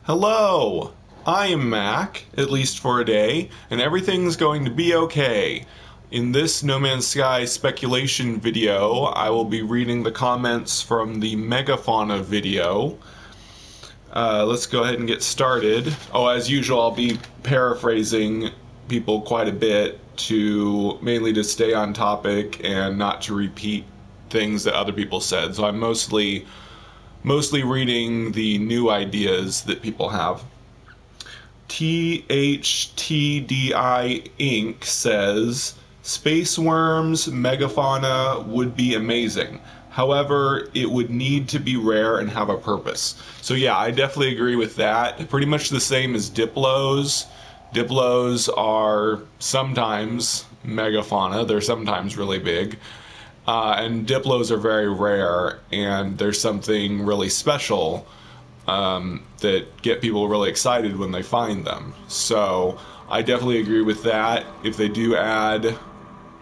Hello! I am Mac, at least for a day, and everything's going to be okay. In this No Man's Sky speculation video, I will be reading the comments from the megafauna video. Let's go ahead and get started. Oh, as usual, I'll be paraphrasing people quite a bit mainly to stay on topic and not to repeat things that other people said. So I'm mostly reading the new ideas that people have. THTDI Inc. says, Space worms, megafauna would be amazing. However, it would need to be rare and have a purpose. So yeah, I definitely agree with that. Pretty much the same as Diplos. Diplos are sometimes megafauna. They're sometimes really big. And Diplos are very rare, and there's something really special that get people really excited when they find them. So I definitely agree with that. If they do add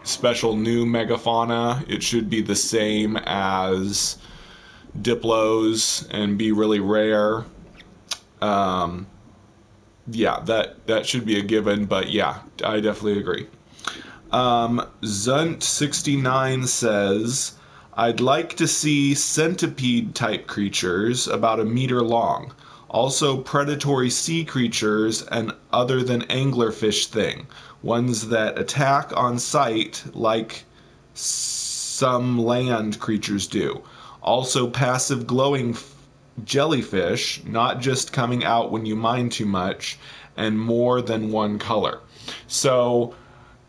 special new megafauna, it should be the same as Diplos and be really rare. Yeah, that should be a given, but yeah, I definitely agree. Zunt69 says, I'd like to see centipede type creatures about 1 meter long. Also predatory sea creatures and other than anglerfish thing. Ones that attack on sight like some land creatures do. Also passive glowing jellyfish, not just coming out when you mine too much, and more than one color. So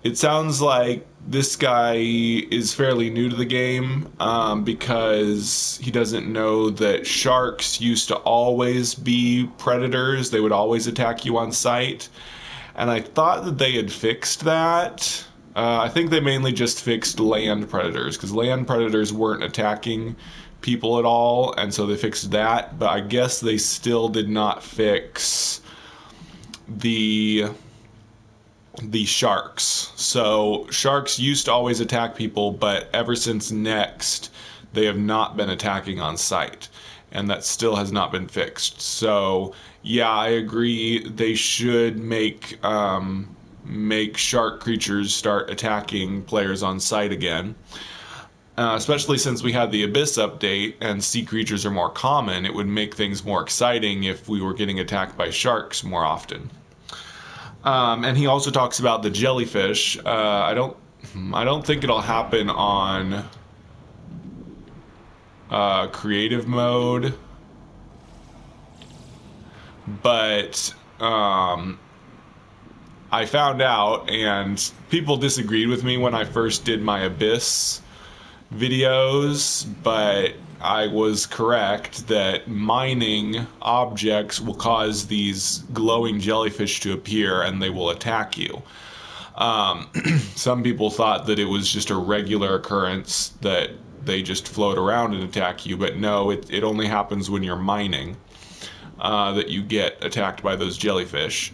it sounds like this guy is fairly new to the game because he doesn't know that sharks used to always be predators. They would always attack you on sight. And I thought that they had fixed that. I think they mainly just fixed land predators because land predators weren't attacking people at all, and so they fixed that. But I guess they still did not fix the sharks. So sharks used to always attack people, but ever since Next, they have not been attacking on sight, and that still has not been fixed. So yeah, I agree. They should make shark creatures start attacking players on sight again. Especially since we had the Abyss update and sea creatures are more common, it would make things more exciting if we were getting attacked by sharks more often. And he also talks about the jellyfish. I don't think it'll happen on creative mode, but I found out, and people disagreed with me when I first did my Abyss videos, but I was correct that mining objects will cause these glowing jellyfish to appear and they will attack you. Some people thought that it was just a regular occurrence that they just float around and attack you, but no, it only happens when you're mining that you get attacked by those jellyfish.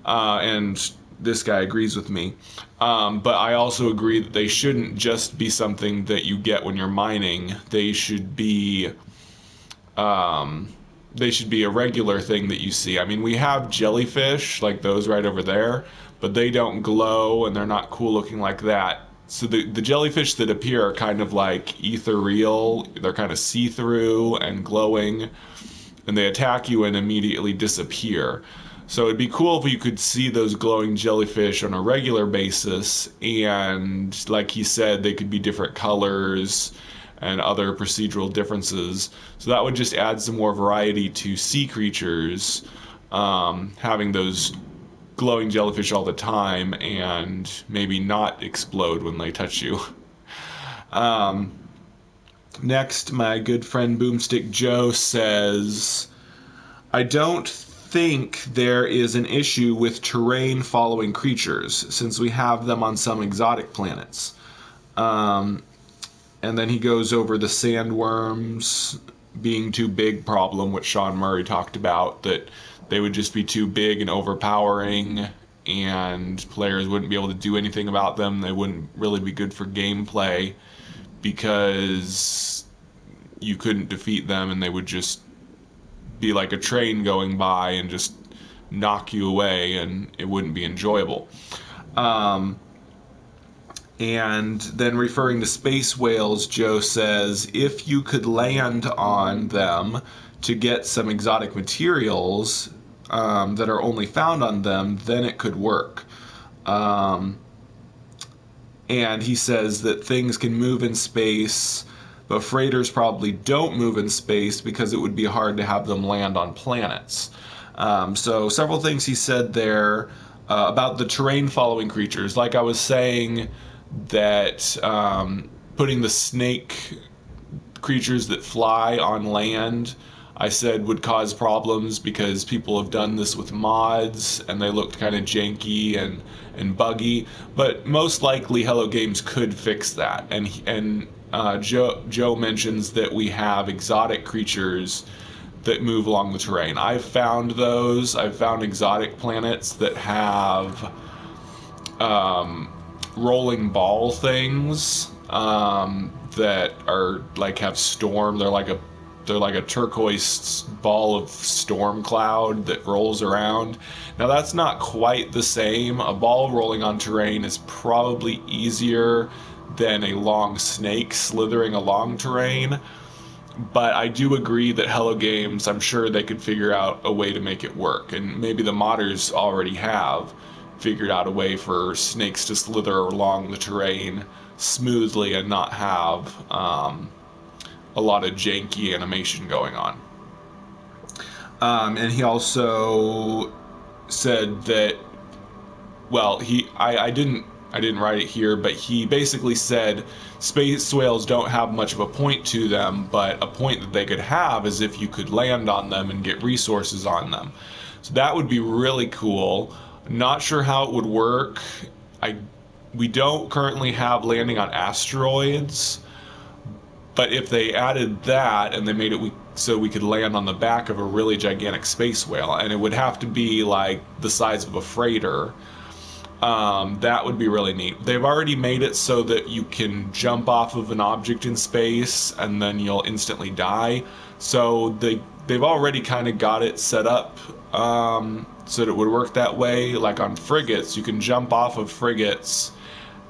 And this guy agrees with me. But I also agree that they shouldn't just be something that you get when you're mining. They should be a regular thing that you see. I mean, we have jellyfish like those right over there, but they don't glow and they're not cool looking like that. So the jellyfish that appear are kind of like ethereal. They're kind of see-through and glowing, and they attack you and immediately disappear. So it'd be cool if you could see those glowing jellyfish on a regular basis, and like he said, they could be different colors and other procedural differences. So that would just add some more variety to sea creatures, having those glowing jellyfish all the time and maybe not explode when they touch you. Next, my good friend Boomstick Joe says, I don't think there is an issue with terrain following creatures, since we have them on some exotic planets. And then he goes over the sandworms being too big problem, which Sean Murray talked about, that they would just be too big and overpowering, and players wouldn't be able to do anything about them. They wouldn't really be good for gameplay because you couldn't defeat them and they would just be like a train going by and just knock you away, and it wouldn't be enjoyable. And then referring to space whales, Joe says, if you could land on them to get some exotic materials that are only found on them, then it could work. And he says that things can move in space, but freighters probably don't move in space because it would be hard to have them land on planets. So several things he said there about the terrain following creatures. Like I was saying, that putting the snake creatures that fly on land, I said, would cause problems because people have done this with mods and they looked kind of janky and buggy. But most likely Hello Games could fix that. And Joe mentions that we have exotic creatures that move along the terrain. I've found those. I've found exotic planets that have rolling ball things that are like have storm. They're like a turquoise ball of storm cloud that rolls around. Now that's not quite the same. A ball rolling on terrain is probably easier than a long snake slithering along terrain. But I do agree that Hello Games, I'm sure they could figure out a way to make it work, and maybe the modders already have figured out a way for snakes to slither along the terrain smoothly and not have a lot of janky animation going on. And he also said that, well, I didn't write it here, but he basically said space whales don't have much of a point to them, but a point that they could have is if you could land on them and get resources on them. So that would be really cool. Not sure how it would work. We don't currently have landing on asteroids, but if they added that and they made it so we could land on the back of a really gigantic space whale, and it would have to be like the size of a freighter, that would be really neat. They've already made it so that you can jump off of an object in space and then you'll instantly die. So they've already kind of got it set up so that it would work that way. Like on frigates, you can jump off of frigates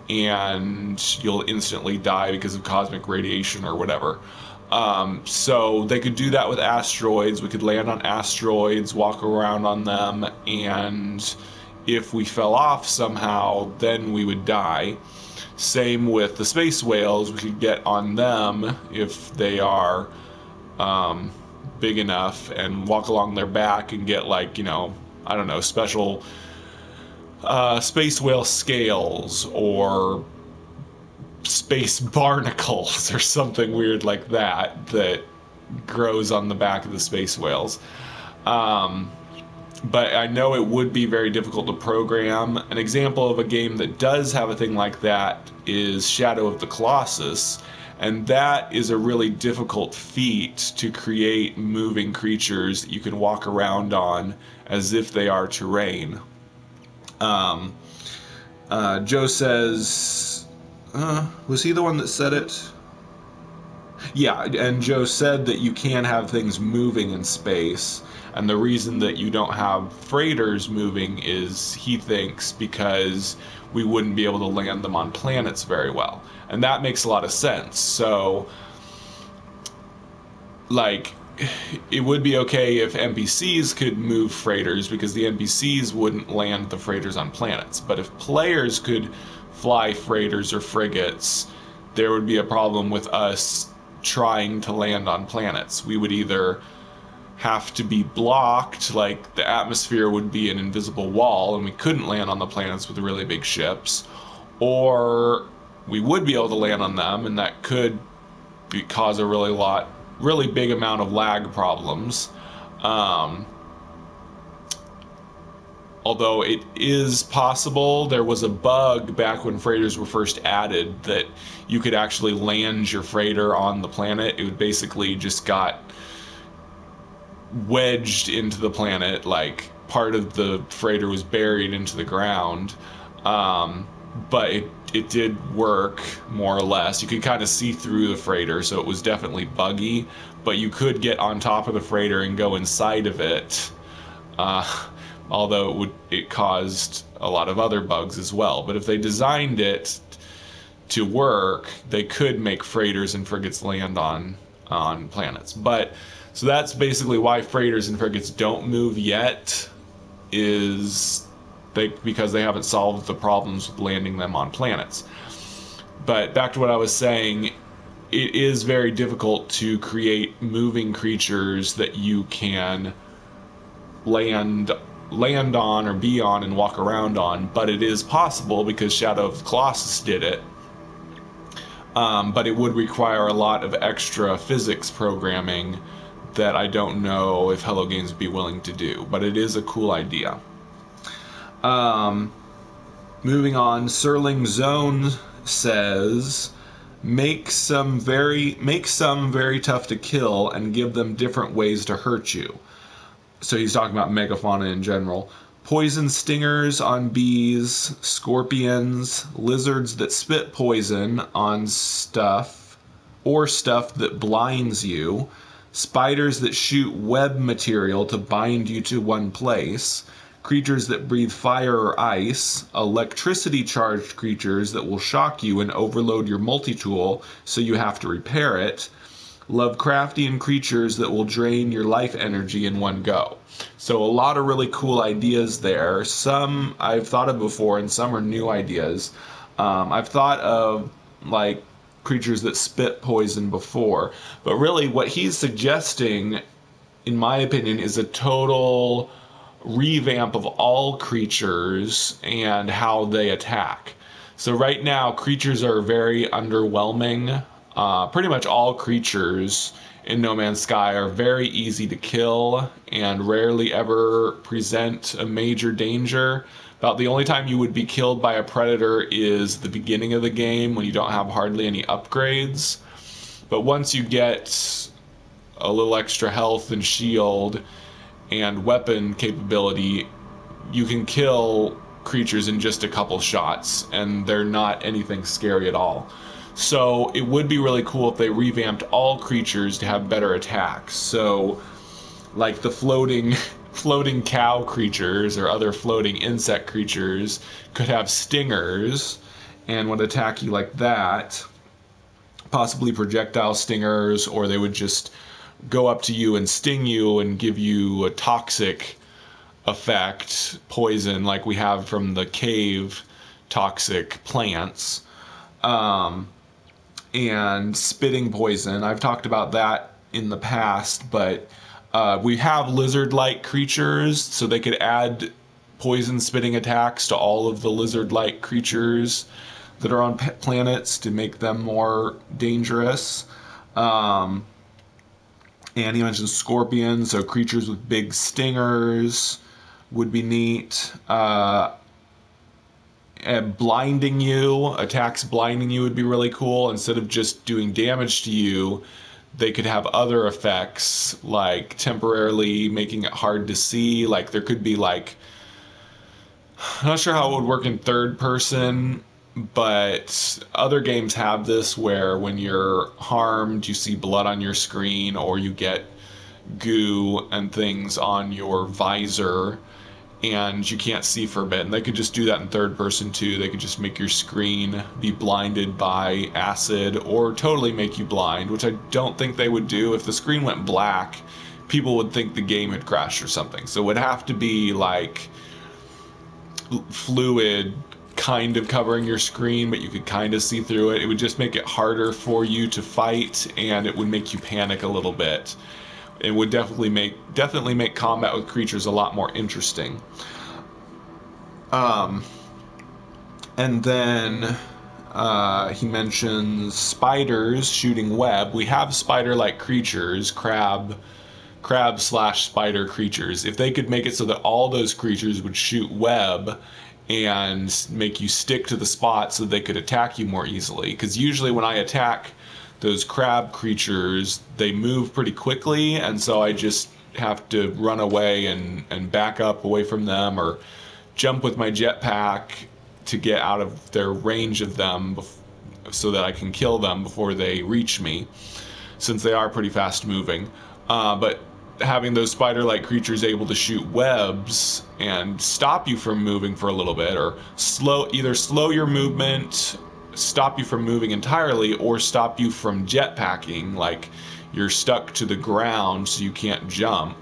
and you'll instantly die because of cosmic radiation or whatever. So they could do that with asteroids. We could land on asteroids, walk around on them, and if we fell off somehow, then we would die. Same with the space whales. We could get on them if they are big enough and walk along their back and get, like, you know, I don't know, special space whale scales or space barnacles or something weird like that grows on the back of the space whales. But I know it would be very difficult to program. An example of a game that does have a thing like that is Shadow of the Colossus, and that is a really difficult feat to create moving creatures that you can walk around on as if they are terrain. Joe says, was he the one that said it? Yeah, and Joe said that you can have things moving in space, and the reason that you don't have freighters moving is, he thinks, because we wouldn't be able to land them on planets very well. And that makes a lot of sense. So, like, it would be okay if NPCs could move freighters because the NPCs wouldn't land the freighters on planets. But if players could fly freighters or frigates, there would be a problem with us trying to land on planets. We would either have to be blocked, like the atmosphere would be an invisible wall and we couldn't land on the planets with really big ships, or we would be able to land on them, and that could cause a really big amount of lag problems. Although it is possible, there was a bug back when freighters were first added that you could actually land your freighter on the planet. It would basically just got wedged into the planet, like part of the freighter was buried into the ground. but it did work more or less. You could kind of see through the freighter, so it was definitely buggy, but you could get on top of the freighter and go inside of it, although it caused a lot of other bugs as well. But if they designed it to work, they could make freighters and frigates land on planets. But so that's basically why freighters and frigates don't move yet, is because they haven't solved the problems with landing them on planets. But back to what I was saying, it is very difficult to create moving creatures that you can land on or be on and walk around on, but it is possible because Shadow of the Colossus did it. But it would require a lot of extra physics programming that I don't know if Hello Games would be willing to do, but it is a cool idea. Moving on, Serling Zone says, make some very tough to kill and give them different ways to hurt you. So he's talking about megafauna in general. Poison stingers on bees, scorpions, lizards that spit poison on stuff, or stuff that blinds you, spiders that shoot web material to bind you to one place, creatures that breathe fire or ice, electricity-charged creatures that will shock you and overload your multi-tool so you have to repair it, Lovecraftian creatures that will drain your life energy in one go. So a lot of really cool ideas there. Some I've thought of before and some are new ideas. I've thought of like creatures that spit poison before, but really what he's suggesting, in my opinion, is a total revamp of all creatures and how they attack. So right now, creatures are very underwhelming. Pretty much all creatures in No Man's Sky are very easy to kill and rarely ever present a major danger. About the only time you would be killed by a predator is the beginning of the game when you don't have hardly any upgrades. But once you get a little extra health and shield and weapon capability, you can kill creatures in just a couple shots, and they're not anything scary at all. So it would be really cool if they revamped all creatures to have better attacks. So like the floating cow creatures or other floating insect creatures could have stingers and would attack you like that, possibly projectile stingers, or they would just go up to you and sting you and give you a toxic effect, poison, like we have from the cave toxic plants. And spitting poison. I've talked about that in the past, but we have lizard-like creatures, so they could add poison spitting attacks to all of the lizard-like creatures that are on planets to make them more dangerous. And he mentioned scorpions, so creatures with big stingers would be neat. Blinding you, attacks blinding you would be really cool. Instead of just doing damage to you, they could have other effects, like temporarily making it hard to see. Like there could be like, I'm not sure how it would work in third person, but other games have this where when you're harmed, you see blood on your screen, or you get goo and things on your visor, and you can't see for a bit. And they could just do that in third person too. They could just make your screen be blinded by acid or totally make you blind, which I don't think they would do. If the screen went black, people would think the game had crashed or something. So it would have to be like fluid kind of covering your screen, but you could kind of see through it. It would just make it harder for you to fight, and it would make you panic a little bit. It would definitely make combat with creatures a lot more interesting. And then he mentions spiders shooting web. We have spider-like creatures, crab/spider creatures. If they could make it so that all those creatures would shoot web and make you stick to the spot so they could attack you more easily. Because usually when I attack those crab creatures, they move pretty quickly, and so I just have to run away and back up away from them, or jump with my jetpack to get out of their range of them so that I can kill them before they reach me, since they are pretty fast moving. But having those spider-like creatures able to shoot webs and stop you from moving for a little bit, or either slow your movement, stop you from moving entirely, or stop you from jetpacking, like you're stuck to the ground so you can't jump.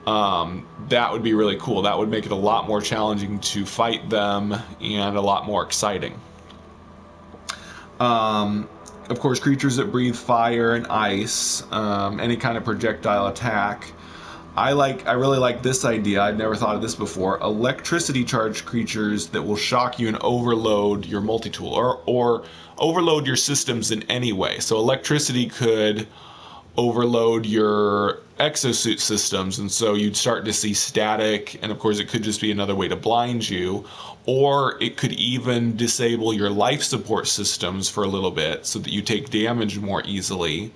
That would be really cool. That would make it a lot more challenging to fight them and a lot more exciting. Of course, creatures that breathe fire and ice, any kind of projectile attack. I really like this idea. I'd never thought of this before. Electricity charged creatures that will shock you and overload your multi-tool, or overload your systems in any way. So electricity could overload your exosuit systems, and so you'd start to see static, and of course it could just be another way to blind you, or it could even disable your life support systems for a little bit so that you take damage more easily,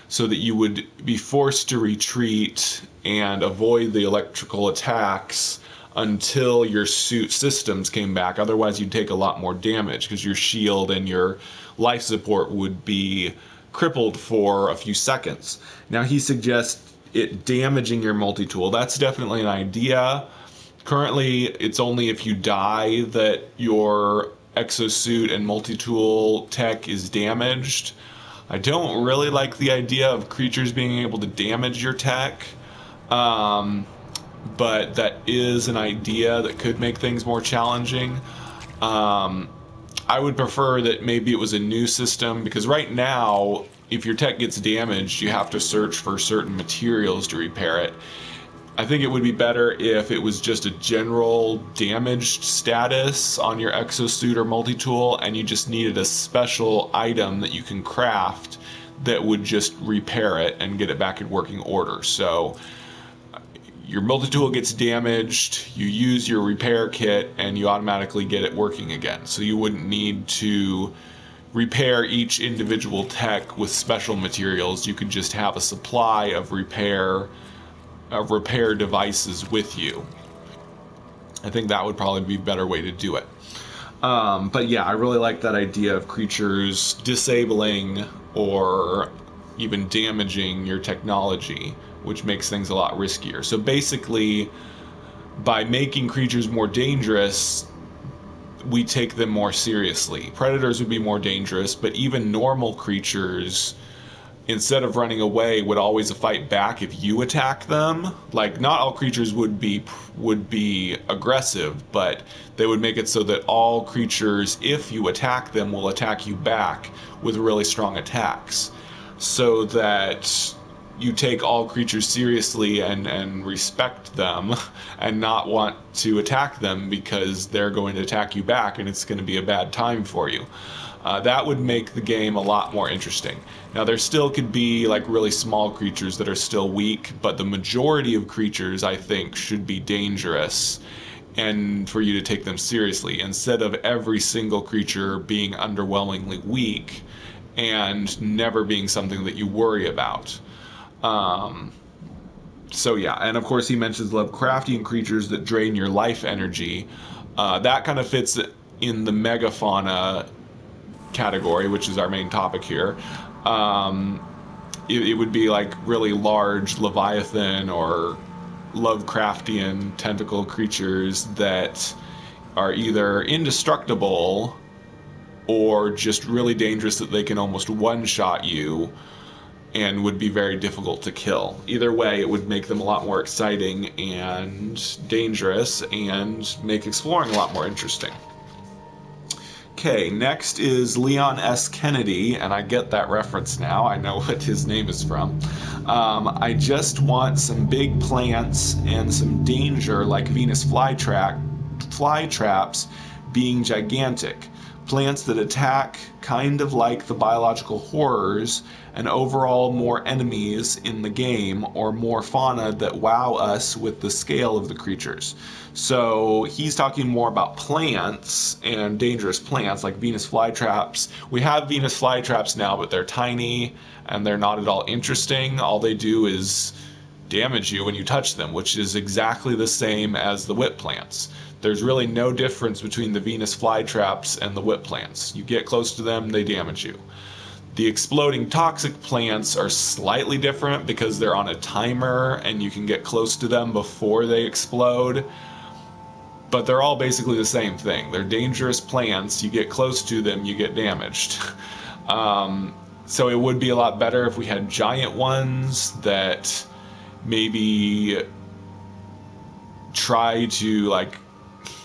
so that you would be forced to retreat and avoid the electrical attacks until your suit systems came back. Otherwise you'd take a lot more damage because your shield and your life support would be crippled for a few seconds. Now he suggests it damaging your multi-tool. That's definitely an idea. Currently, it's only if you die that your exosuit and multi-tool tech is damaged. I don't really like the idea of creatures being able to damage your tech, but that is an idea that could make things more challenging. I would prefer that maybe it was a new system, because right now, if your tech gets damaged, you have to search for certain materials to repair it. I think it would be better if it was just a general damaged status on your exosuit or multi-tool, and you just needed a special item that you can craft that would just repair it and get it back in working order. So your multi-tool gets damaged, you use your repair kit, and you automatically get it working again. So you wouldn't need to repair each individual tech with special materials. You could just have a supply of repair devices with you. I think that would probably be a better way to do it. But yeah, I really like that idea of creatures disabling or even damaging your technology, which makes things a lot riskier. So basically, by making creatures more dangerous, we take them more seriously. Predators would be more dangerous, but even normal creatures, instead of running away, would always fight back if you attack them. Like, not all creatures would be aggressive, but they would make it so that all creatures, if you attack them, will attack you back with really strong attacks, so that you take all creatures seriously and respect them and not want to attack them because they're going to attack you back and it's going to be a bad time for you. That would make the game a lot more interesting. Now, there still could be like really small creatures that are still weak, but the majority of creatures, I think, should be dangerous and for you to take them seriously, instead of every single creature being underwhelmingly weak and never being something that you worry about. So yeah, and of course he mentions Lovecraftian creatures that drain your life energy. That kind of fits in the megafauna category, which is our main topic here. It would be like really large Leviathan or Lovecraftian tentacle creatures that are either indestructible or just really dangerous that they can almost one-shot you and would be very difficult to kill. Either way, it would make them a lot more exciting and dangerous and make exploring a lot more interesting. Okay, next is Leon S. Kennedy, and I get that reference now. I know what his name is from. I just want some big plants and some danger, like Venus flytraps being gigantic. Plants that attack, kind of like the biological horrors, and overall more enemies in the game, or more fauna that wow us with the scale of the creatures. So he's talking more about plants and dangerous plants like Venus flytraps. We have Venus flytraps now, but they're tiny and they're not at all interesting. All they do is damage you when you touch them, which is exactly the same as the whip plants. There's really no difference between the Venus flytraps and the whip plants. You get close to them, they damage you. The exploding toxic plants are slightly different because they're on a timer and you can get close to them before they explode. But they're all basically the same thing. They're dangerous plants. You get close to them, you get damaged. So it would be a lot better if we had giant ones that maybe try to, like,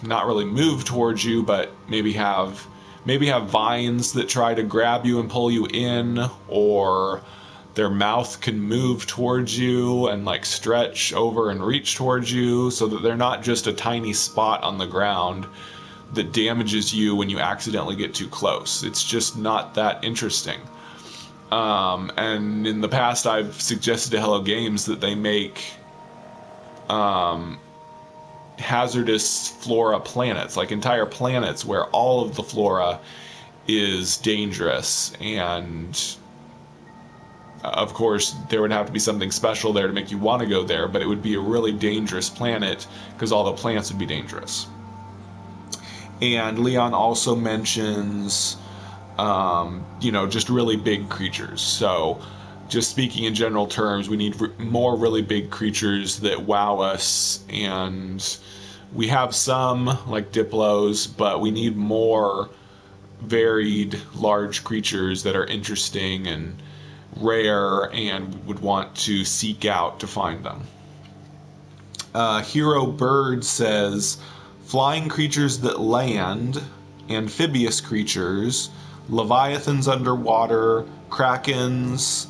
not really move towards you, but maybe have vines that try to grab you and pull you in, or their mouth can move towards you and like stretch over and reach towards you, so that they're not just a tiny spot on the ground that damages you when you accidentally get too close. It's just not that interesting. And in the past I've suggested to Hello Games that they make hazardous flora planets, like entire planets where all of the flora is dangerous, and of course there would have to be something special there to make you want to go there, but it would be a really dangerous planet because all the plants would be dangerous. And Leon also mentions just really big creatures. So just speaking in general terms, we need more really big creatures that wow us, and we have some like Diplos, but we need more varied large creatures that are interesting and rare and would want to seek out to find them. Hero Bird says flying creatures that land, amphibious creatures, leviathans underwater, krakens,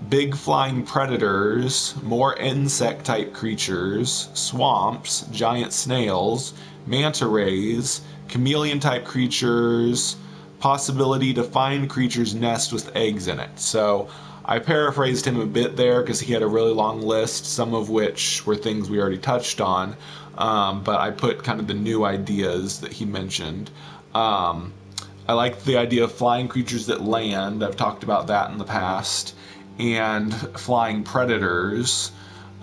big flying predators, more insect-type creatures, swamps, giant snails, manta rays, chameleon-type creatures, possibility to find creatures' nest with eggs in it. So I paraphrased him a bit there because he had a really long list, some of which were things we already touched on, but I put kind of the new ideas that he mentioned. I like the idea of flying creatures that land. I've talked about that in the past. And flying predators.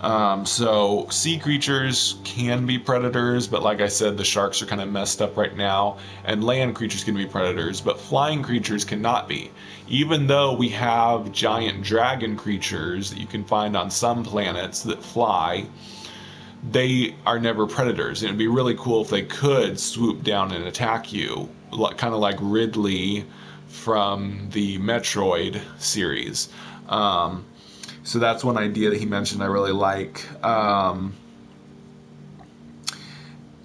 So sea creatures can be predators, but like I said, the sharks are kind of messed up right now. And land creatures can be predators, but flying creatures cannot be. Even though we have giant dragon creatures that you can find on some planets that fly, they are never predators. And it'd be really cool if they could swoop down and attack you, kind of like Ridley from the Metroid series. So that's one idea that he mentioned I really like.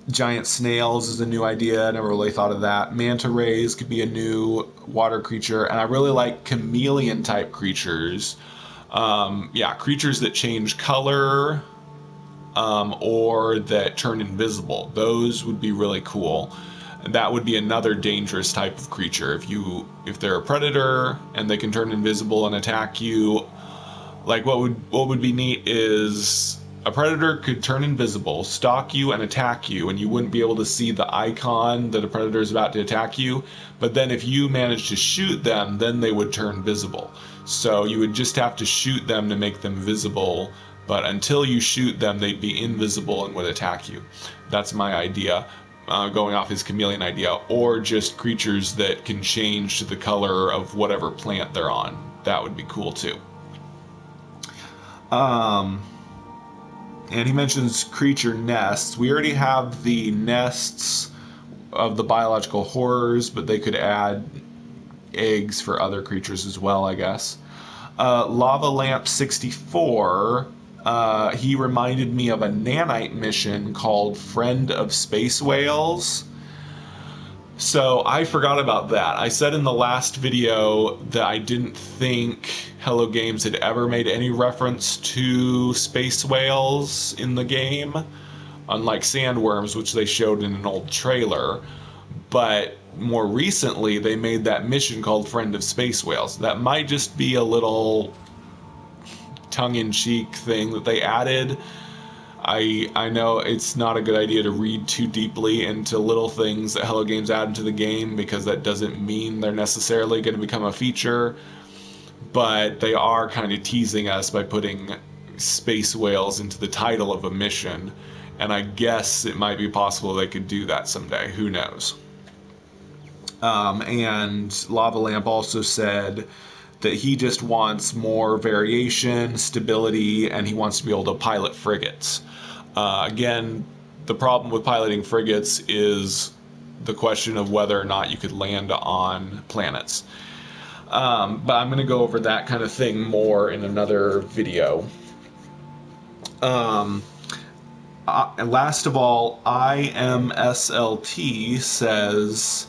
Giant snails is a new idea. I never really thought of that. Manta rays could be a new water creature. And I really like chameleon type creatures. Creatures that change color or that turn invisible. Those would be really cool. That would be another dangerous type of creature. If they're a predator and they can turn invisible and attack you, like what would be neat is a predator could turn invisible, stalk you, and attack you, and you wouldn't be able to see the icon that a predator is about to attack you. But then if you managed to shoot them, then they would turn visible. So you would just have to shoot them to make them visible, but until you shoot them, they'd be invisible and would attack you. That's my idea. Going off his chameleon idea, or just creatures that can change to the color of whatever plant they're on. That would be cool too. And he mentions creature nests. We already have the nests of the biological horrors, but they could add eggs for other creatures as well, I guess. Lava Lamp 64. He reminded me of a nanite mission called Friend of Space Whales. So I forgot about that. I said in the last video that I didn't think Hello Games had ever made any reference to space whales in the game, unlike Sandworms, which they showed in an old trailer. But more recently, they made that mission called Friend of Space Whales. That might just be a little tongue-in-cheek thing that they added. I know it's not a good idea to read too deeply into little things that Hello Games add into the game, because that doesn't mean they're necessarily going to become a feature, but they are kind of teasing us by putting space whales into the title of a mission, and I guess it might be possible they could do that someday. Who knows? And Lava Lamp also said that he just wants more variation, stability, and he wants to be able to pilot frigates. Again, the problem with piloting frigates is the question of whether or not you could land on planets. But I'm going to go over that kind of thing more in another video. Last of all, IMSLT says,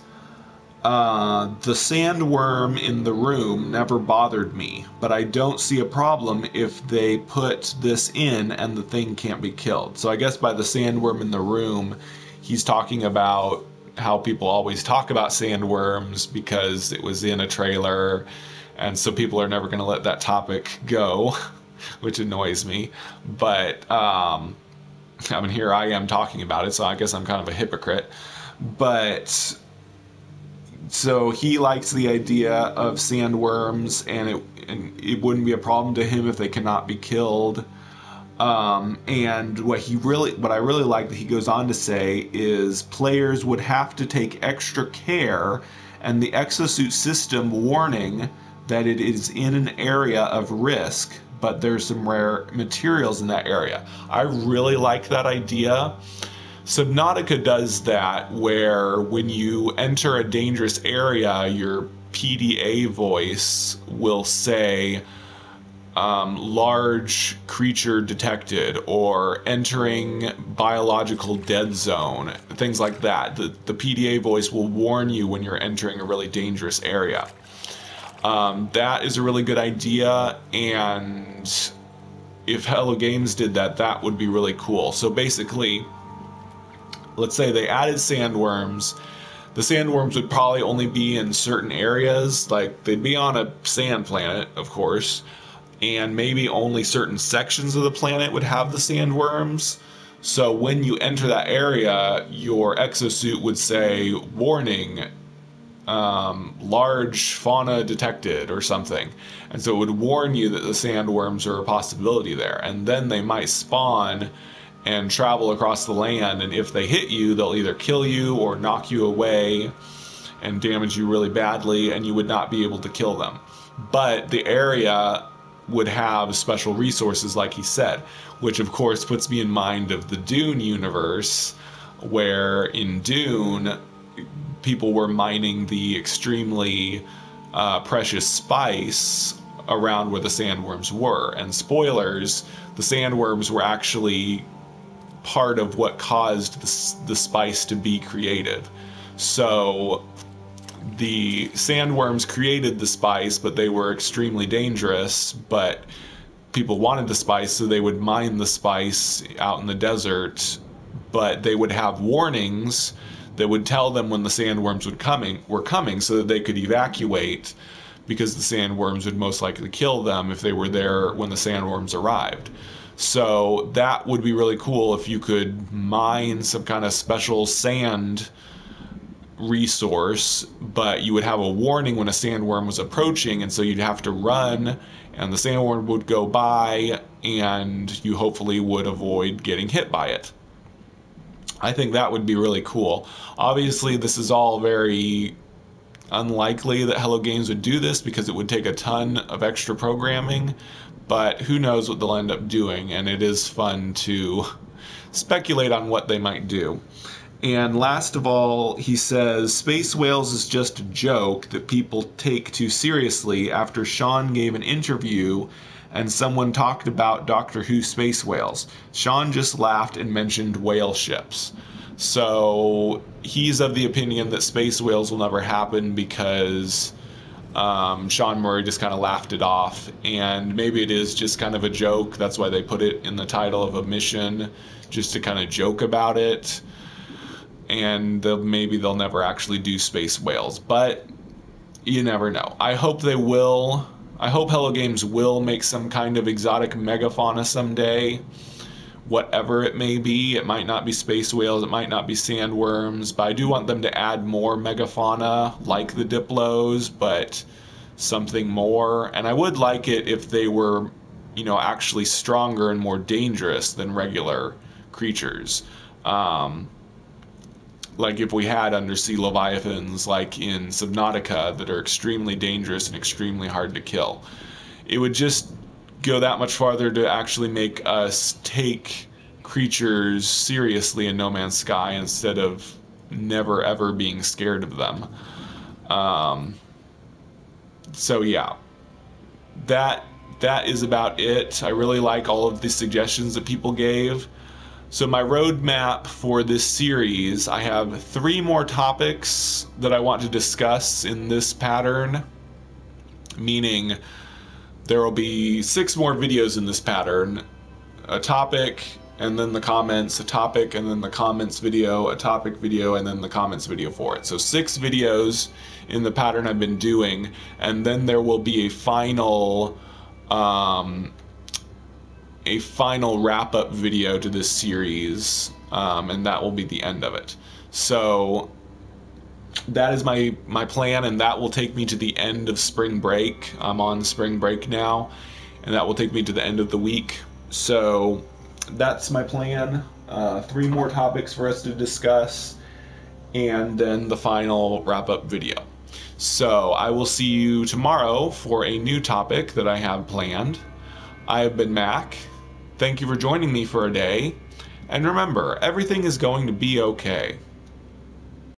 the sandworm in the room never bothered me, but I don't see a problem if they put this in and the thing can't be killed. So I guess by the sandworm in the room, he's talking about how people always talk about sandworms because it was in a trailer, and so people are never going to let that topic go, which annoys me. But I mean, here I am talking about it, so I guess I'm kind of a hypocrite. But so he likes the idea of sandworms, and it wouldn't be a problem to him if they cannot be killed. And what I really like that he goes on to say is players would have to take extra care, and the exosuit system warning that it is in an area of risk, but there's some rare materials in that area. I really like that idea. Subnautica does that, where when you enter a dangerous area, your PDA voice will say, large creature detected, or entering biological dead zone, things like that. The PDA voice will warn you when you're entering a really dangerous area. That is a really good idea, and if Hello Games did that, that would be really cool. So basically, let's say they added sandworms. The sandworms would probably only be in certain areas, like they'd be on a sand planet, of course, and maybe only certain sections of the planet would have the sandworms. So when you enter that area, your exosuit would say, warning, large fauna detected, or something. And so it would warn you that the sandworms are a possibility there. And then they might spawn and travel across the land, and if they hit you, they'll either kill you or knock you away and damage you really badly, and you would not be able to kill them. But the area would have special resources, like he said, which of course puts me in mind of the Dune universe, where in Dune people were mining the extremely precious spice around where the sandworms were. And spoilers, the sandworms were actually part of what caused the spice to be created. So the sandworms created the spice, but they were extremely dangerous, but people wanted the spice, so they would mine the spice out in the desert, but they would have warnings that would tell them when the sandworms were coming so that they could evacuate, because the sandworms would most likely kill them if they were there when the sandworms arrived. So that would be really cool if you could mine some kind of special sand resource, but you would have a warning when a sandworm was approaching, and so you'd have to run, and the sandworm would go by, and you hopefully would avoid getting hit by it. I think that would be really cool. Obviously, this is all very unlikely that Hello Games would do this because it would take a ton of extra programming, but who knows what they'll end up doing, and it is fun to speculate on what they might do. And last of all, he says, Space Whales is just a joke that people take too seriously after Sean gave an interview and someone talked about Doctor Who space whales. Sean just laughed and mentioned whale ships. So he's of the opinion that space whales will never happen because Sean Murray just kind of laughed it off. And maybe it is just kind of a joke. That's why they put it in the title of a mission, just to kind of joke about it. And maybe they'll never actually do space whales, but you never know. I hope they will. I hope Hello Games will make some kind of exotic megafauna someday, whatever it may be. It might not be space whales, it might not be sandworms, but I do want them to add more megafauna like the Diplos, but something more. And I would like it if they were you know, actually stronger and more dangerous than regular creatures. Like if we had undersea leviathans like in Subnautica that are extremely dangerous and extremely hard to kill. It would just go that much farther to actually make us take creatures seriously in No Man's Sky instead of never ever being scared of them. Um, so yeah, that that is about it. I really like all of the suggestions that people gave. So my roadmap for this series, I have 3 more topics that I want to discuss in this pattern, meaning there will be 6 more videos in this pattern. A topic, and then the comments, a topic, and then the comments video, a topic video, and then the comments video for it. So 6 videos in the pattern I've been doing, and then there will be a final wrap-up video to this series, and that will be the end of it. So that is my plan, and that will take me to the end of spring break. I'm on spring break now, and that will take me to the end of the week. So that's my plan. 3 more topics for us to discuss, and then the final wrap-up video. So I will see you tomorrow for a new topic that I have planned. I have been Mac. Thank you for joining me for a day, and remember, everything is going to be okay.